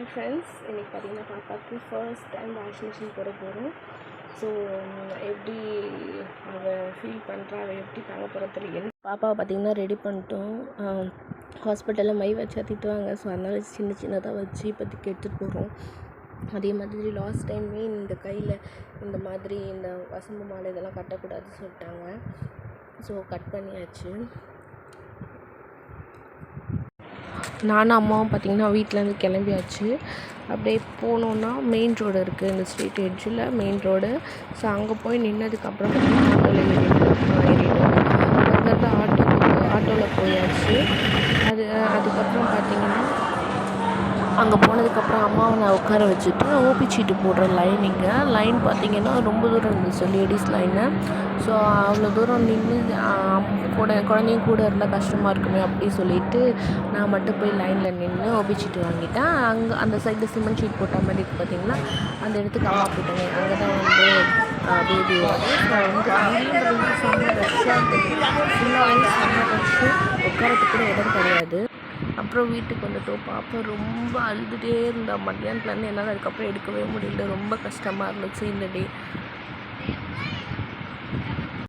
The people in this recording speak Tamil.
ஹாய் ஃப்ரெண்ட்ஸ், இன்றைக்கி பார்த்தீங்கன்னா பாப்பாவுக்கு ஃபர்ஸ்ட் டைம் வேக்சினேஷன் போட போகிறோம். ஸோ எப்படி அவள் ஃபீல் பண்ணுறா, அவள் எப்படி தாங்க போகிற தெரியல. பாப்பாவை பார்த்திங்கன்னா ரெடி பண்ணிட்டோம். ஹாஸ்பிட்டலில் மை வச்சா திட்டுவாங்க. ஸோ அதனால் சின்ன சின்னதாக வச்சு இப்போதைக்கு எடுத்துகிட்டு போகிறோம். அதே மாதிரி லாஸ்ட் டைமே இந்த கையில் இந்த மாதிரி இந்த வசம்பு மாலை இதெல்லாம் கட்டக்கூடாதுன்னு சொல்லிட்டாங்க. ஸோ கட் பண்ணியாச்சு. நானும் அம்மாவும் பார்த்திங்கன்னா வீட்டிலேருந்து கிளம்பியாச்சு. அப்படியே போனோன்னா மெயின் ரோடு இருக்குது, இந்த ஸ்ட்ரீட் எட்ஜில் மெயின் ரோடு. ஸோ அங்கே போய் நின்னதுக்கப்புறம் ஆட்டோவில் ஏறிட்டோம். அங்கேருந்து ஆட்டோவில் போயாச்சு. அதுக்கப்புறம் பார்த்திங்கன்னா அங்கே போனதுக்கப்புறம் அம்மாவை நான் உட்கார வச்சுட்டு ஓபி சீட்டு போடுற லைன் பார்த்திங்கன்னா ரொம்ப தூரம் இருந்துச்சு, லேடிஸ் லைனு. ஸோ அவ்வளோ தூரம் நின்று குழந்தையும் கூட இருந்தால் கஷ்டமாக இருக்குமே அப்படி சொல்லிவிட்டு நான் மட்டும் போய் லைனில் நின்று ஓபி சீட்டு வாங்கிட்டேன். அங்கே அந்த சைடில் சிமெண்ட் ஷீட் போட்ட மாதிரி இருக்குது பார்த்திங்கன்னா, அந்த இடத்துக்கு அம்மா போயிட்டாங்க. அங்கே தான் வந்து பேபியோட அங்கேயும் செம்ம ரஷ்ஷாக இருந்துச்சு. ஃபுல்லாகவே செம்ம ரஷ்ஷு, உட்காரத்துக்கு கூட இடம் கிடையாது. அப்புறம் வீட்டுக்கு வந்துட்டோம். பாப்பா ரொம்ப அழுதுகிட்டே இருந்தா மத்தியானத்துலேருந்து. என்னால் அதுக்கப்புறம் எடுக்கவே முடியல. ரொம்ப கஷ்டமாக இருந்துச்சு இந்த டே.